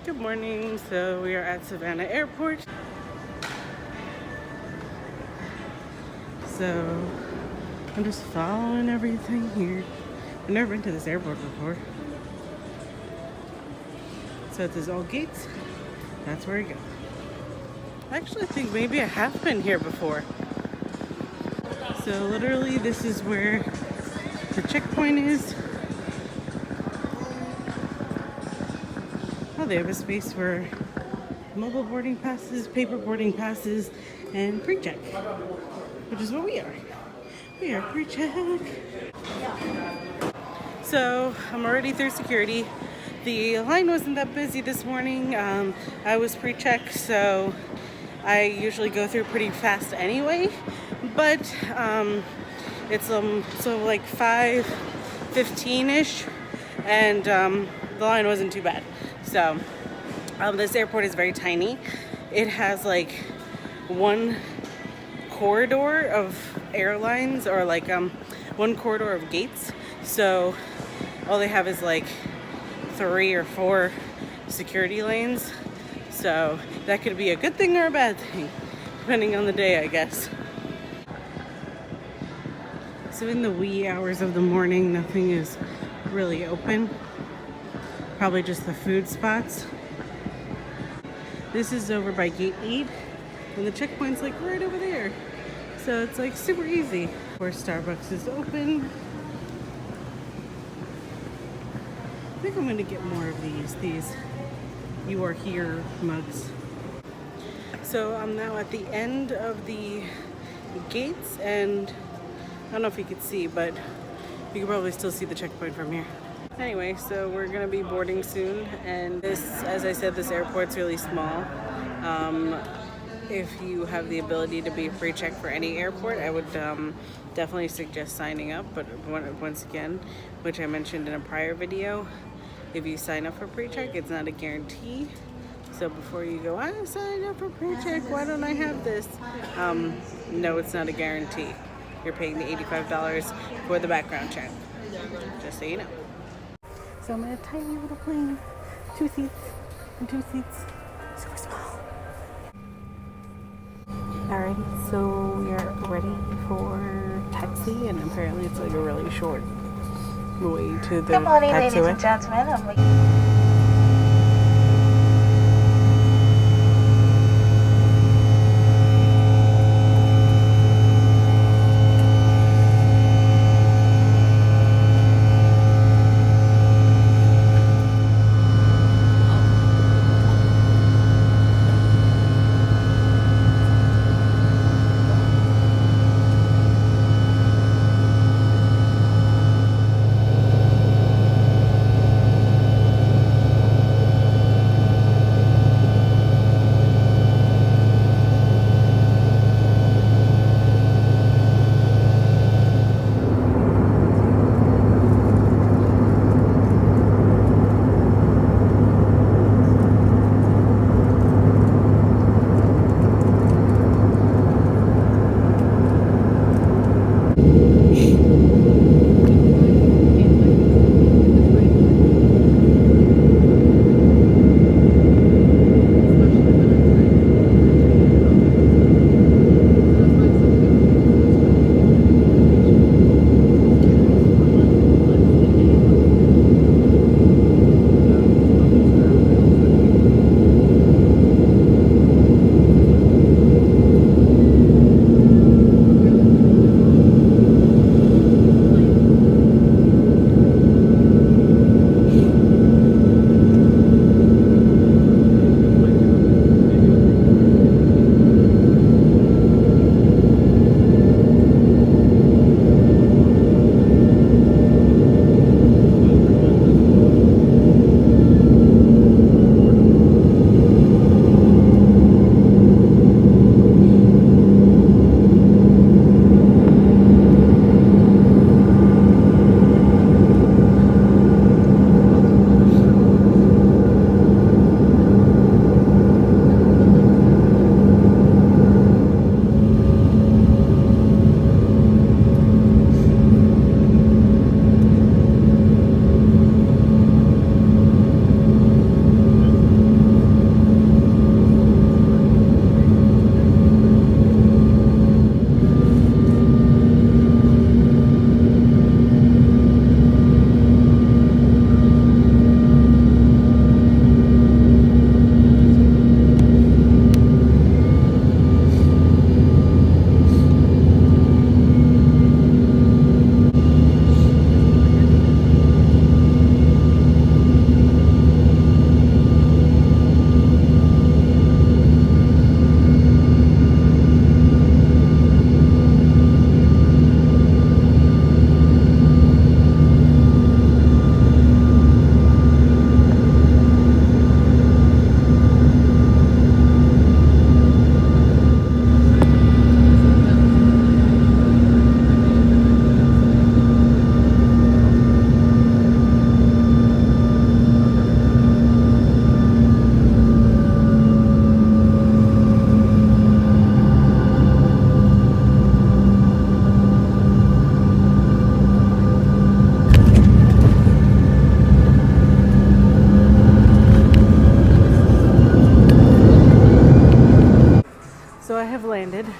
Good morning. So we are at Savannah Airport. So I'm just following everything here. I've never been to this airport before. So it says all gates. That's where I go. I actually think maybe I have been here before. So literally this is where the checkpoint is. Oh, they have a space for mobile boarding passes, paper boarding passes, and pre-check, which is what we are. We are pre-check. So I'm already through security. The line wasn't that busy this morning. I was pre-check, so I usually go through pretty fast anyway. But it's so like 5:15ish, and the line wasn't too bad. So this airport is very tiny. It has like one corridor of airlines, or like one corridor of gates. So all they have is like 3 or 4 security lanes. So that could be a good thing or a bad thing, depending on the day, I guess. So in the wee hours of the morning, nothing is really open. Probably just the food spots. This is over by gate 8, and the checkpoint's like right over there. So it's like super easy. Of course, Starbucks is open. I think I'm gonna get more of these "You Are Here" mugs. So I'm now at the end of the gates, and I don't know if you could see, but you can probably still see the checkpoint from here. Anyway, so we're gonna be boarding soon, and this, as I said, this airport's really small. If you have the ability to be pre-check for any airport, I would definitely suggest signing up. But once again, which I mentioned in a prior video, if you sign up for pre-check, it's not a guarantee. So before you go, I signed up for pre-check, why don't I have this? No, it's not a guarantee. You're paying the $85 for the background check, just so you know. So I'm in a tiny little plane, 2 seats and 2 seats, super small. Alrighty, so we are ready for taxi, and apparently it's like a really short way to the Good morning, taxiway. ladies and gentlemen.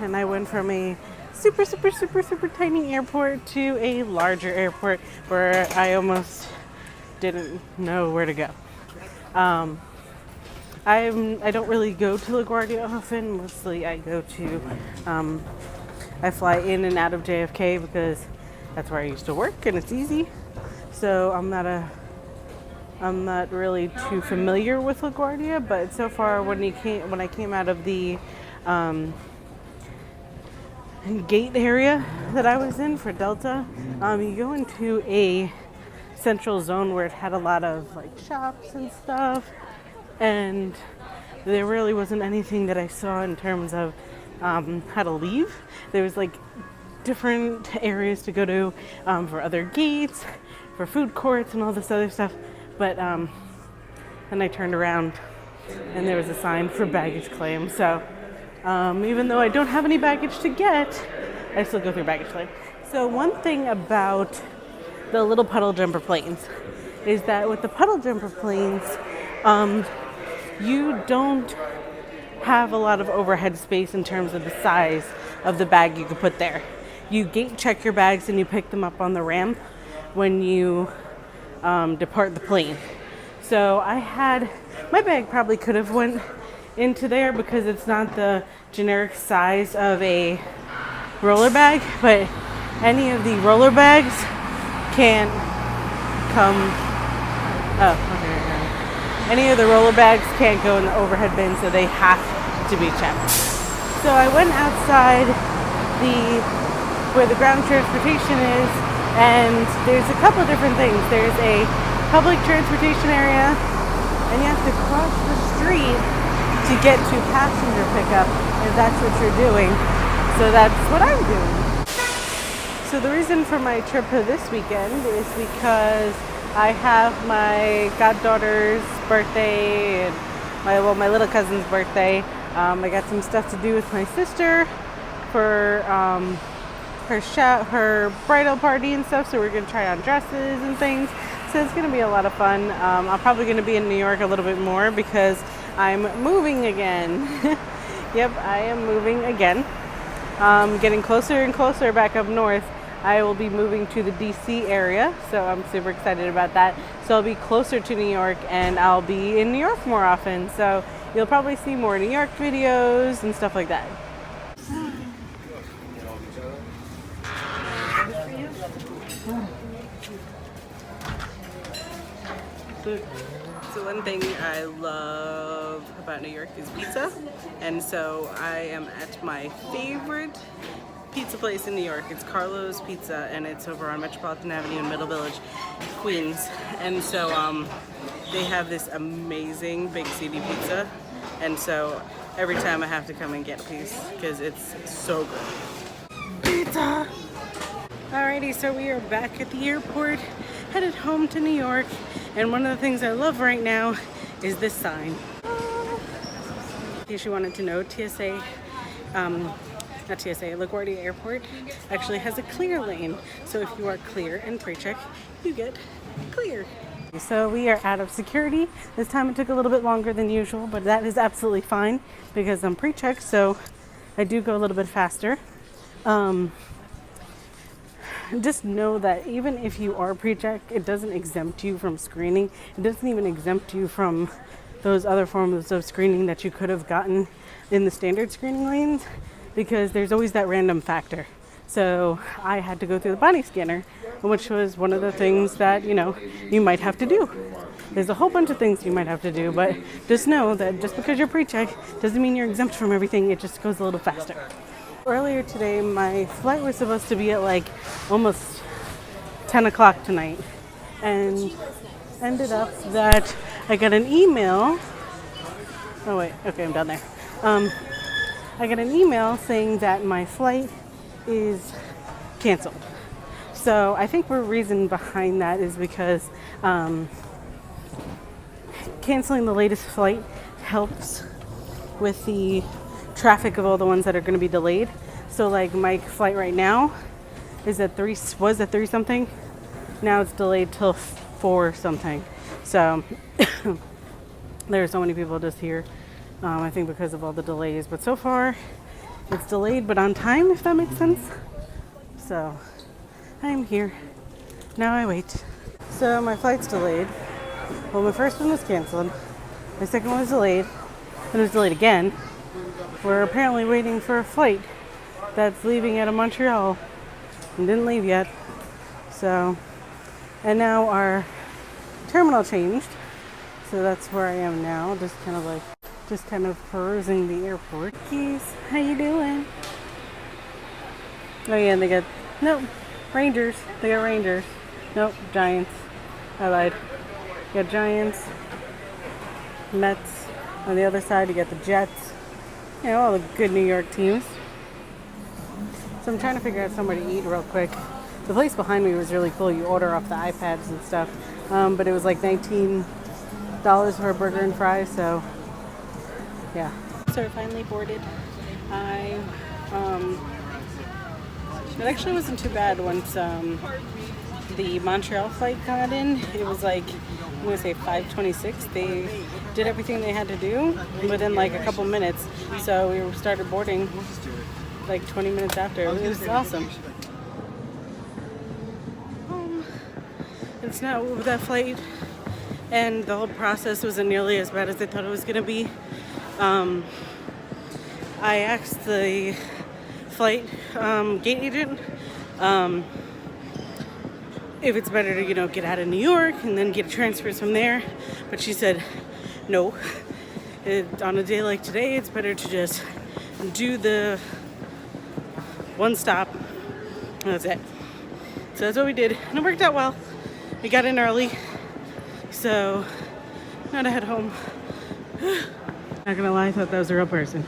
and I went from a super tiny airport to a larger airport where I almost didn't know where to go. I don't really go to LaGuardia often. Mostly I go to, I fly in and out of JFK because that's where I used to work and it's easy. So I'm not really too familiar with LaGuardia, but so far when I came out of the gate area that I was in for Delta, you go into a central zone where it had a lot of like shops and stuff, and there really wasn't anything that I saw in terms of how to leave. There was like different areas to go to for other gates, for food courts and all this other stuff, but then I turned around and there was a sign for baggage claim. So even though I don't have any baggage to get, I still go through baggage claim. So one thing about the little puddle jumper planes is that with the puddle jumper planes, you don't have a lot of overhead space in terms of the size of the bag you can put there. You gate check your bags and you pick them up on the ramp when you depart the plane. So my bag probably could have went into there because it's not the generic size of a roller bag, but any of the roller bags can't come. Any of the roller bags can't go in the overhead bin, so they have to be checked. So I went outside where the ground transportation is, and there's a couple different things. There's a public transportation area, and you have to cross the street to get to passenger pickup if that's what you're doing. So that's what I'm doing. So the reason for my trip this weekend is because I have my goddaughter's birthday and my little cousin's birthday. I got some stuff to do with my sister for her bridal party and stuff. So we're gonna try on dresses and things. So it's gonna be a lot of fun. I'm probably gonna be in New York a little bit more because I'm moving again. Yep, I am moving again. Getting closer and closer back up north. I will be moving to the DC area, so I'm super excited about that. So I'll be closer to New York and I'll be in New York more often. So you'll probably see more New York videos and stuff like that. So one thing I love about New York is pizza, and so I am at my favorite pizza place in New York. It's Carlo's Pizza, and it's over on Metropolitan Avenue in Middle Village, Queens. And so they have this amazing big CD pizza, and so every time I have to come and get a piece because it's so good. Pizza! Alrighty, so we are back at the airport, headed home to New York, and one of the things I love right now is this sign. In case you wanted to know, LaGuardia Airport actually has a clear lane. So if you are clear and pre-check, you get clear. So we are out of security. This time it took a little bit longer than usual, but that is absolutely fine because I'm pre-checked, so I do go a little bit faster. Just know that even if you are pre-checked, it doesn't exempt you from screening. It doesn't even exempt you from those other forms of screening that you could have gotten in the standard screening lanes, because there's always that random factor. So I had to go through the body scanner, which was one of the things that, you might have to do. There's a whole bunch of things you might have to do, but just know that just because you're pre-checked doesn't mean you're exempt from everything. It just goes a little faster. Earlier today, my flight was supposed to be at like almost 10 o'clock tonight, and ended up that I got an email. Oh wait, okay, I'm down there. I got an email saying that my flight is canceled. So I think the reason behind that is because canceling the latest flight helps with the traffic of all the ones that are going to be delayed. So like my flight right now was at 3 something. Now it's delayed till 4 something. So there are so many people just here. I think because of all the delays, but so far It's delayed, but on time, if that makes sense. So, I'm here. Now I wait. So, my flight's delayed. Well, my first one was canceled. My second one was delayed. Then it was delayed again. We're apparently waiting for a flight that's leaving out of Montreal and didn't leave yet. So, and now our terminal changed. So that's where I am now, just kind of perusing the airport. Keys, how you doing? Oh yeah, and they got, nope, Rangers. They got Rangers. Nope, Giants. I lied. You got Giants, Mets. On the other side, you got the Jets. You know, all the good New York teams. So I'm trying to figure out somewhere to eat real quick. The place behind me was really cool. You order off the iPads and stuff. But it was like $19 for a burger and fries, so yeah. So I finally boarded. It actually wasn't too bad once the Montreal flight got in. It was like, I'm gonna say 5:26. They did everything they had to do within like a couple minutes. So we started boarding like 20 minutes after. It was awesome. It's not that flight, and the whole process wasn't nearly as bad as I thought it was gonna be. I asked the flight gate agent if it's better to, get out of New York and then get transfers from there. But she said, no. On a day like today, it's better to just do the one stop. And that's it. So that's what we did. And it worked out well. We got in early. So now to head home. Not gonna lie, I thought that was a real person.